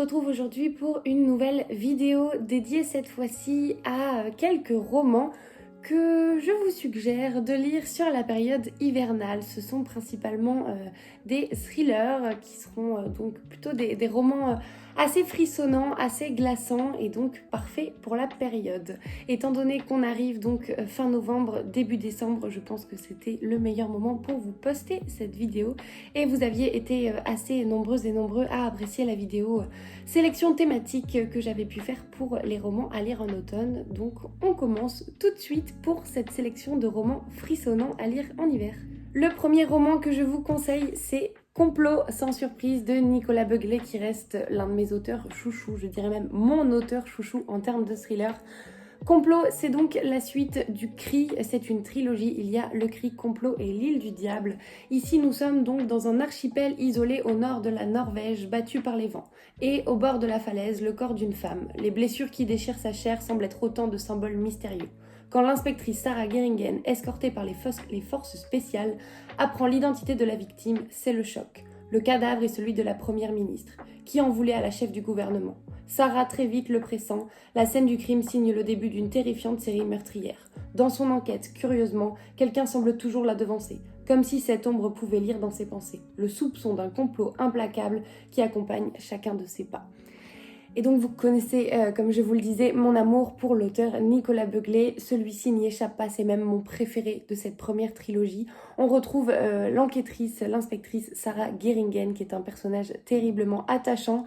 retrouve aujourd'hui pour une nouvelle vidéo dédiée cette fois-ci à quelques romans que je vous suggère de lire sur la période hivernale. Ce sont principalement des thrillers qui seront donc plutôt des romans assez frissonnants, assez glaçants et donc parfaits pour la période. Étant donné qu'on arrive donc fin novembre, début décembre, je pense que c'était le meilleur moment pour vous poster cette vidéo et vous aviez été assez nombreuses et nombreux à apprécier la vidéo sélection thématique que j'avais pu faire pour les romans à lire en automne. Donc on commence tout de suite pour cette sélection de romans frissonnants à lire en hiver. Le premier roman que je vous conseille, c'est Complot sans surprise de Nicolas Beuglet, qui reste l'un de mes auteurs chouchous, je dirais même mon auteur chouchou en termes de thriller. Complot, c'est donc la suite du Cri, c'est une trilogie, il y a le Cri, Complot et l'île du diable. Ici nous sommes donc dans un archipel isolé au nord de la Norvège, battu par les vents. Et au bord de la falaise, le corps d'une femme. Les blessures qui déchirent sa chair semblent être autant de symboles mystérieux. Quand l'inspectrice Sarah Geringen, escortée par les forces spéciales, apprend l'identité de la victime, c'est le choc. Le cadavre est celui de la première ministre, qui en voulait à la chef du gouvernement. Sarah très vite le pressent, la scène du crime signe le début d'une terrifiante série meurtrière. Dans son enquête, curieusement, quelqu'un semble toujours la devancer, comme si cette ombre pouvait lire dans ses pensées, le soupçon d'un complot implacable qui accompagne chacun de ses pas. Et donc vous connaissez, comme je vous le disais, mon amour pour l'auteur Nicolas Beuglet. Celui-ci n'y échappe pas, c'est même mon préféré de cette première trilogie. On retrouve l'enquêtrice, l'inspectrice Sarah Geringen, qui est un personnage terriblement attachant.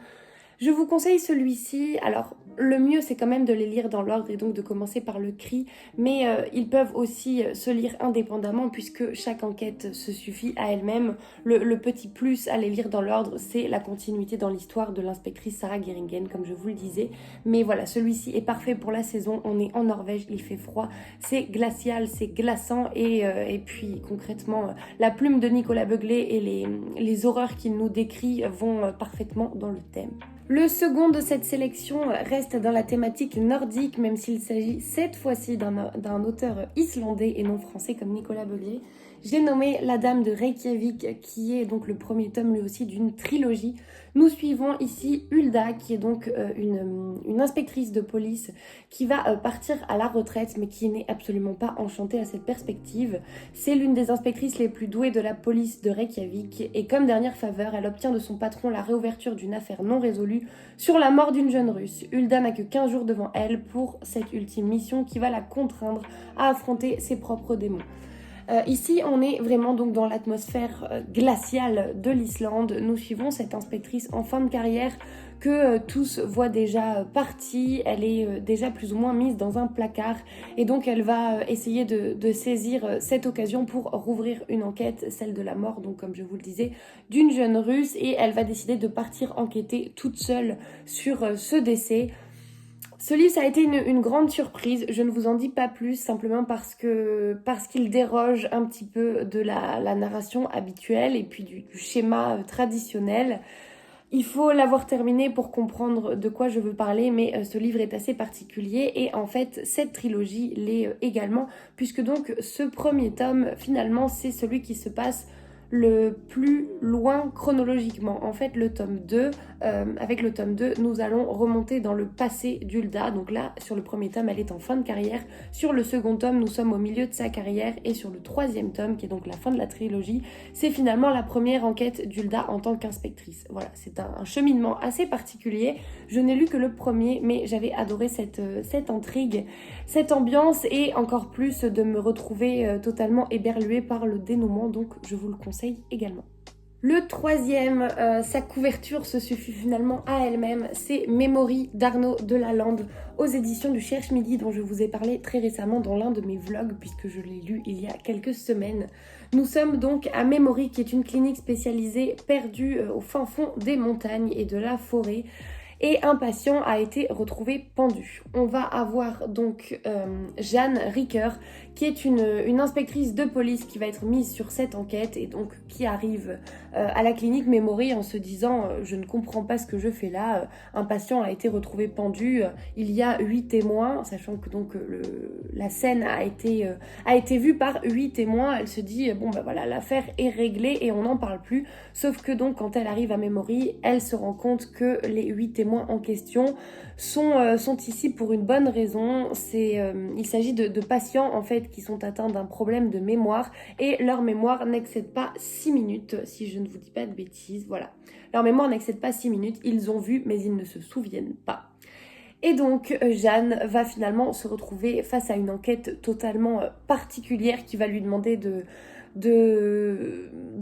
Je vous conseille celui-ci. Alors, le mieux, c'est quand même de les lire dans l'ordre et donc de commencer par le Cri, mais ils peuvent aussi se lire indépendamment puisque chaque enquête se suffit à elle-même. Le petit plus à les lire dans l'ordre, c'est la continuité dans l'histoire de l'inspectrice Sarah Geringen, comme je vous le disais. Mais voilà, celui-ci est parfait pour la saison. On est en Norvège, il fait froid, c'est glacial, c'est glaçant et puis concrètement, la plume de Nicolas Beuglet et les horreurs qu'il nous décrit vont parfaitement dans le thème. Le second de cette sélection reste dans la thématique nordique, même s'il s'agit cette fois-ci d'un auteur islandais et non français comme Nicolas Beuglet. J'ai nommé La Dame de Reykjavik, qui est donc le premier tome lui aussi d'une trilogie. Nous suivons ici Hulda, qui est donc une inspectrice de police qui va partir à la retraite, mais qui n'est absolument pas enchantée à cette perspective. C'est l'une des inspectrices les plus douées de la police de Reykjavik, et comme dernière faveur, elle obtient de son patron la réouverture d'une affaire non résolue sur la mort d'une jeune Russe. Hulda n'a que 15 jours devant elle pour cette ultime mission qui va la contraindre à affronter ses propres démons. Ici, on est vraiment donc dans l'atmosphère glaciale de l'Islande. Nous suivons cette inspectrice en fin de carrière que tous voient déjà partie. Elle est déjà plus ou moins mise dans un placard et donc elle va essayer de saisir cette occasion pour rouvrir une enquête, celle de la mort, donc comme je vous le disais, d'une jeune Russe, et elle va décider de partir enquêter toute seule sur ce décès. Ce livre, ça a été une grande surprise. Je ne vous en dis pas plus, simplement parce qu'il déroge un petit peu de la narration habituelle et puis du schéma traditionnel. Il faut l'avoir terminé pour comprendre de quoi je veux parler, mais ce livre est assez particulier et en fait, cette trilogie l'est également, puisque donc ce premier tome, finalement, c'est celui qui se passe le plus loin chronologiquement. En fait, avec le tome 2, nous allons remonter dans le passé d'Hulda. Donc là, sur le premier tome, elle est en fin de carrière. Sur le second tome, nous sommes au milieu de sa carrière. Et sur le troisième tome, qui est donc la fin de la trilogie, c'est finalement la première enquête d'Hulda en tant qu'inspectrice. Voilà, c'est un cheminement assez particulier. Je n'ai lu que le premier, mais j'avais adoré cette intrigue, cette ambiance, et encore plus de me retrouver totalement éberluée par le dénouement. Donc je vous le conseille également. Le troisième, sa couverture se suffit finalement à elle-même, c'est Memory d'Arnaud Delalande aux éditions du Cherche Midi, dont je vous ai parlé très récemment dans l'un de mes vlogs puisque je l'ai lu il y a quelques semaines. Nous sommes donc à Memory, qui est une clinique spécialisée perdue au fin fond des montagnes et de la forêt. et un patient a été retrouvé pendu. On va avoir donc Jeanne Ricker qui est une inspectrice de police qui va être mise sur cette enquête et donc qui arrive à la clinique Memory en se disant je ne comprends pas ce que je fais là, un patient a été retrouvé pendu, il y a 8 témoins, sachant que donc la scène a été vue par 8 témoins. Elle se dit bon ben voilà, l'affaire est réglée et on n'en parle plus, sauf que donc quand elle arrive à Memory, elle se rend compte que les 8 témoins en question sont ici pour une bonne raison. Il s'agit de patients en fait qui sont atteints d'un problème de mémoire et leur mémoire n'excède pas 6 minutes, si je ne vous dis pas de bêtises, voilà. Leur mémoire n'excède pas 6 minutes, ils ont vu mais ils ne se souviennent pas. Et donc Jeanne va finalement se retrouver face à une enquête totalement particulière qui va lui demander de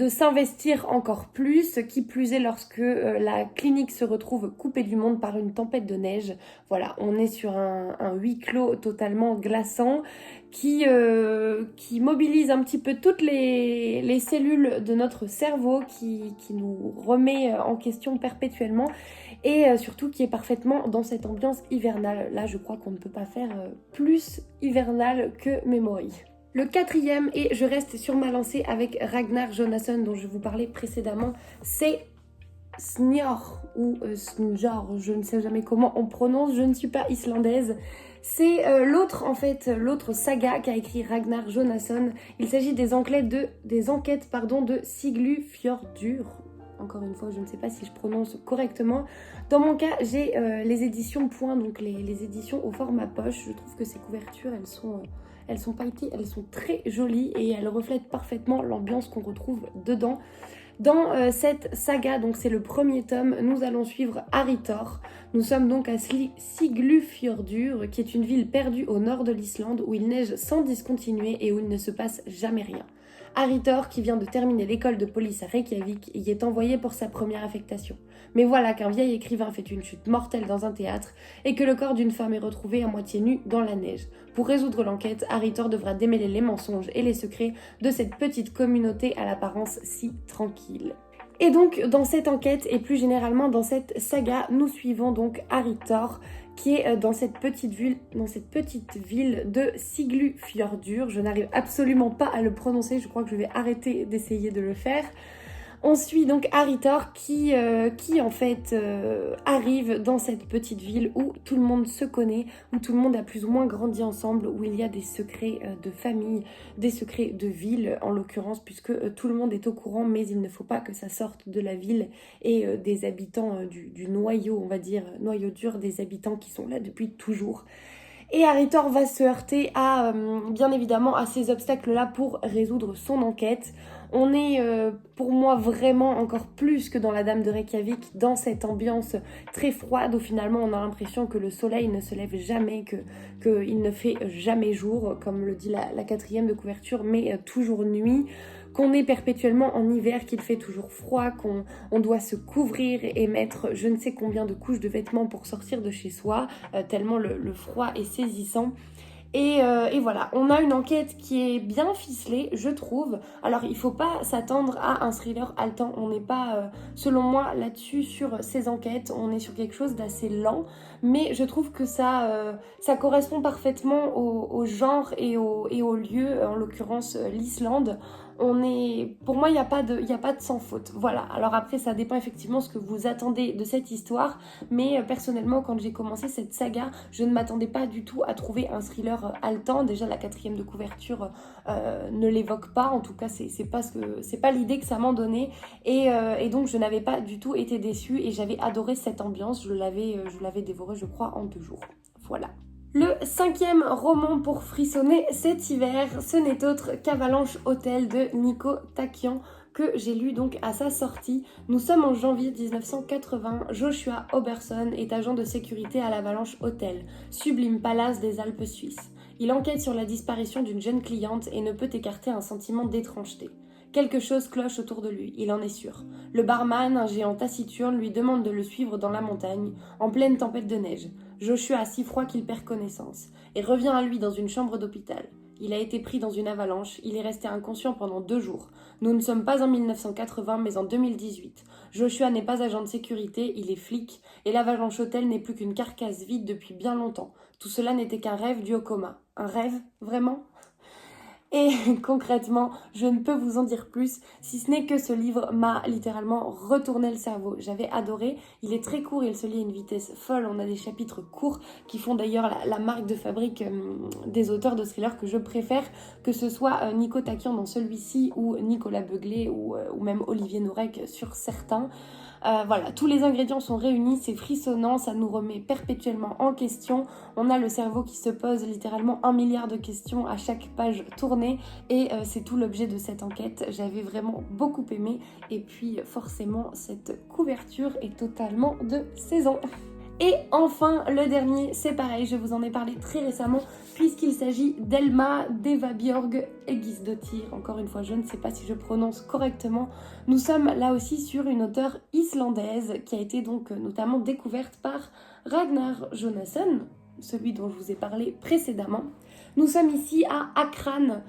s'investir encore plus, qui plus est lorsque la clinique se retrouve coupée du monde par une tempête de neige. Voilà, on est sur un huis clos totalement glaçant qui mobilise un petit peu toutes les cellules de notre cerveau, qui nous remet en question perpétuellement et surtout qui est parfaitement dans cette ambiance hivernale. Là, je crois qu'on ne peut pas faire plus hivernal que Memory. Le quatrième, et je reste sur ma lancée avec Ragnar Jonasson dont je vous parlais précédemment, c'est Snjor ou Snjor, je ne sais jamais comment on prononce, je ne suis pas islandaise. C'est l'autre saga qu'a écrit Ragnar Jonasson. Il s'agit des enquêtes de Siglufjordur. Encore une fois, je ne sais pas si je prononce correctement. Dans mon cas, j'ai les éditions Point, donc les éditions au format poche. Je trouve que ces couvertures, elles sont pailletées, elles sont très jolies et elles reflètent parfaitement l'ambiance qu'on retrouve dedans. Dans cette saga, donc c'est le premier tome, nous allons suivre Aritor. Nous sommes donc à Siglufjordur, qui est une ville perdue au nord de l'Islande où il neige sans discontinuer et où il ne se passe jamais rien. Aritor, qui vient de terminer l'école de police à Reykjavik, y est envoyé pour sa première affectation. Mais voilà qu'un vieil écrivain fait une chute mortelle dans un théâtre et que le corps d'une femme est retrouvé à moitié nu dans la neige. Pour résoudre l'enquête, Aritor devra démêler les mensonges et les secrets de cette petite communauté à l'apparence si tranquille. Et donc, dans cette enquête, et plus généralement dans cette saga, nous suivons donc Aritor, qui est dans cette petite ville de Siglufjordur. Je n'arrive absolument pas à le prononcer, je crois que je vais arrêter d'essayer de le faire. On suit donc Aritor qui en fait arrive dans cette petite ville où tout le monde se connaît, où tout le monde a plus ou moins grandi ensemble, où il y a des secrets de famille, des secrets de ville en l'occurrence, puisque tout le monde est au courant, mais il ne faut pas que ça sorte de la ville et des habitants du noyau, on va dire, noyau dur des habitants qui sont là depuis toujours. Et Aritor va se heurter bien évidemment à ces obstacles-là pour résoudre son enquête. On est pour moi vraiment encore plus que dans La Dame de Reykjavik, dans cette ambiance très froide où finalement on a l'impression que le soleil ne se lève jamais, qu'il ne fait jamais jour, comme le dit la quatrième de couverture, mais toujours nuit. Qu'on est perpétuellement en hiver, qu'il fait toujours froid, qu'on doit se couvrir et mettre je ne sais combien de couches de vêtements pour sortir de chez soi, tellement le froid est saisissant. Et voilà, on a une enquête qui est bien ficelée, je trouve. Alors, il faut pas s'attendre à un thriller haletant. On n'est pas, selon moi, là-dessus, sur ces enquêtes. On est sur quelque chose d'assez lent. Mais je trouve que ça correspond parfaitement au genre et au lieu, en l'occurrence l'Islande. Pour moi, il n'y a pas de sans faute. Voilà. Alors après, ça dépend effectivement ce que vous attendez de cette histoire. Mais personnellement, quand j'ai commencé cette saga, je ne m'attendais pas du tout à trouver un thriller haletant. Déjà, la quatrième de couverture ne l'évoque pas. En tout cas, c'est pas l'idée que ça m'en donnait. Et donc, je n'avais pas du tout été déçue et j'avais adoré cette ambiance. Je l'avais dévoré, je crois, en 2 jours. Voilà. Le 5e roman pour frissonner cet hiver, ce n'est autre qu'Avalanche Hotel de Nico Takian, que j'ai lu donc à sa sortie. Nous sommes en janvier 1980, Joshua Oberson est agent de sécurité à l'Avalanche Hotel, sublime palace des Alpes suisses. Il enquête sur la disparition d'une jeune cliente et ne peut écarter un sentiment d'étrangeté. Quelque chose cloche autour de lui, il en est sûr. Le barman, un géant taciturne, lui demande de le suivre dans la montagne, en pleine tempête de neige. Joshua a si froid qu'il perd connaissance, et revient à lui dans une chambre d'hôpital. Il a été pris dans une avalanche, il est resté inconscient pendant 2 jours. Nous ne sommes pas en 1980 mais en 2018. Joshua n'est pas agent de sécurité, il est flic, et l'avalanche hôtel n'est plus qu'une carcasse vide depuis bien longtemps. Tout cela n'était qu'un rêve dû au coma. Un rêve, vraiment ? Et concrètement, je ne peux vous en dire plus, si ce n'est que ce livre m'a littéralement retourné le cerveau. J'avais adoré, il est très court, il se lit à une vitesse folle, on a des chapitres courts qui font d'ailleurs la marque de fabrique des auteurs de thrillers que je préfère, que ce soit Nico Taquian dans celui-ci ou Nicolas Beuglé ou même Olivier Nourec sur certains. Voilà, tous les ingrédients sont réunis, c'est frissonnant, ça nous remet perpétuellement en question. On a le cerveau qui se pose littéralement 1 milliard de questions à chaque page tournée et c'est tout l'objet de cette enquête. J'avais vraiment beaucoup aimé et puis forcément cette couverture est totalement de saison. Et enfin, le dernier, c'est pareil, je vous en ai parlé très récemment, puisqu'il s'agit d'Elma Devabjörg Eggisdottir. Encore une fois, je ne sais pas si je prononce correctement. Nous sommes là aussi sur une auteure islandaise qui a été donc notamment découverte par Ragnar Jonasson, celui dont je vous ai parlé précédemment. Nous sommes ici à Akran.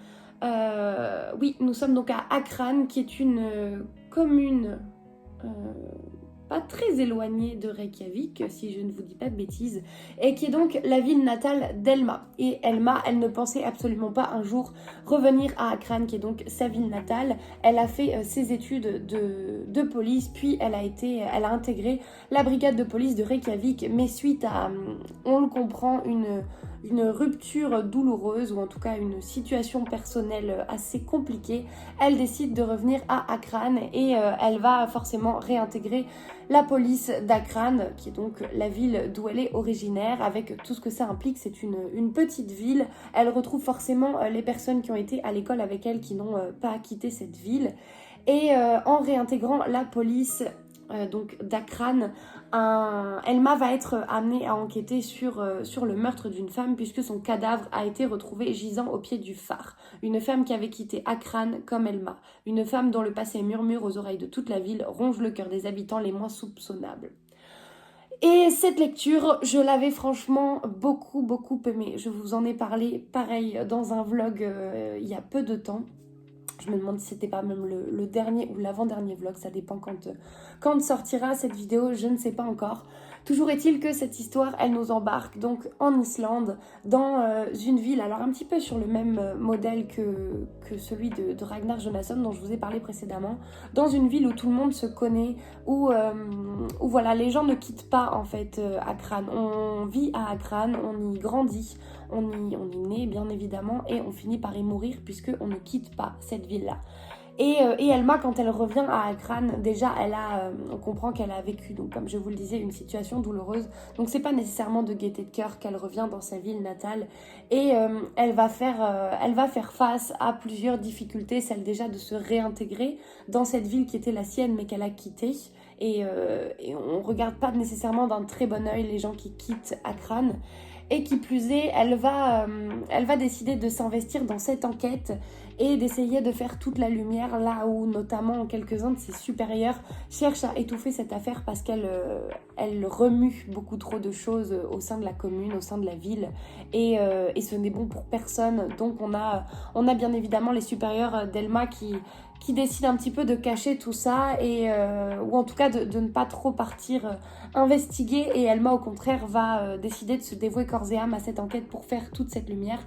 Oui, nous sommes donc à Akran, qui est une commune... pas très éloignée de Reykjavik, si je ne vous dis pas de bêtises, et qui est donc la ville natale d'Elma. Et Elma, elle ne pensait absolument pas un jour revenir à Akran, qui est donc sa ville natale. Elle a fait ses études de police, puis elle a intégré la brigade de police de Reykjavik, mais suite à, on le comprend, une rupture douloureuse, ou en tout cas une situation personnelle assez compliquée, elle décide de revenir à Akran et elle va forcément réintégrer la police d'Akran, qui est donc la ville d'où elle est originaire, avec tout ce que ça implique. C'est une petite ville. Elle retrouve forcément les personnes qui ont été à l'école avec elle, qui n'ont pas quitté cette ville. Et en réintégrant la police donc d'Akran, Elma va être amenée à enquêter sur le meurtre d'une femme, puisque son cadavre a été retrouvé gisant au pied du phare. Une femme qui avait quitté Akran comme Elma. Une femme dont le passé murmure aux oreilles de toute la ville, ronge le cœur des habitants les moins soupçonnables. Et cette lecture, je l'avais franchement beaucoup aimée. Je vous en ai parlé pareil dans un vlog il y a peu de temps. Je me demande si c'était pas même le dernier ou l'avant-dernier vlog, ça dépend quand sortira cette vidéo, je ne sais pas encore. Toujours est-il que cette histoire, elle nous embarque donc en Islande, dans une ville, alors un petit peu sur le même modèle que celui de Ragnar Jonasson dont je vous ai parlé précédemment, dans une ville où tout le monde se connaît, où voilà, les gens ne quittent pas en fait Akran. On vit à Akran, on y grandit, on y naît bien évidemment et on finit par y mourir puisqu'on ne quitte pas cette ville-là. Et Elma, quand elle revient à Akran, déjà, on comprend qu'elle a vécu, donc comme je vous le disais, une situation douloureuse. Donc c'est pas nécessairement de gaieté de cœur qu'elle revient dans sa ville natale. Et elle va faire face à plusieurs difficultés, celle déjà de se réintégrer dans cette ville qui était la sienne mais qu'elle a quittée. Et on regarde pas nécessairement d'un très bon œil les gens qui quittent Akran. Et qui plus est, elle va décider de s'investir dans cette enquête et d'essayer de faire toute la lumière là où notamment quelques-uns de ses supérieurs cherchent à étouffer cette affaire parce qu'elle remue beaucoup trop de choses au sein de la commune, au sein de la ville et ce n'est bon pour personne. Donc on a bien évidemment les supérieurs d'Elma qui décide un petit peu de cacher tout ça ou en tout cas de ne pas trop partir investiguer, et Elma au contraire va décider de se dévouer corps et âme à cette enquête pour faire toute cette lumière.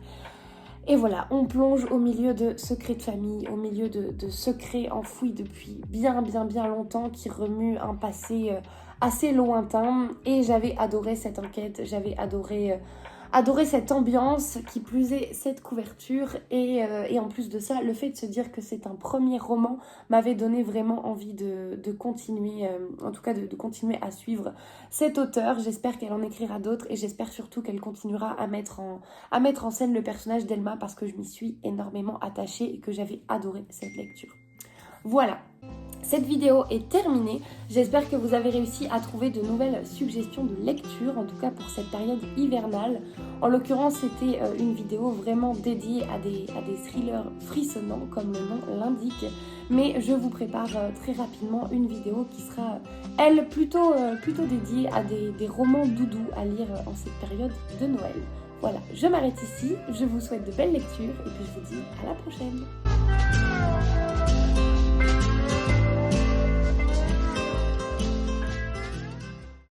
Et voilà, on plonge au milieu de secrets de famille, au milieu de secrets enfouis depuis bien longtemps qui remuent un passé assez lointain, et j'avais adoré cette enquête, j'avais adoré cette ambiance, qui plus est cette couverture, et en plus de ça, le fait de se dire que c'est un premier roman m'avait donné vraiment envie de continuer, en tout cas de continuer à suivre cette auteure. J'espère qu'elle en écrira d'autres et j'espère surtout qu'elle continuera à mettre en scène le personnage d'Elma, parce que je m'y suis énormément attachée et que j'avais adoré cette lecture. Voilà. Cette vidéo est terminée, j'espère que vous avez réussi à trouver de nouvelles suggestions de lecture, en tout cas pour cette période hivernale. En l'occurrence, c'était une vidéo vraiment dédiée à des thrillers frissonnants, comme le nom l'indique, mais je vous prépare très rapidement une vidéo qui sera, elle, plutôt dédiée à des romans doudous à lire en cette période de Noël. Voilà, je m'arrête ici, je vous souhaite de belles lectures et puis je vous dis à la prochaine.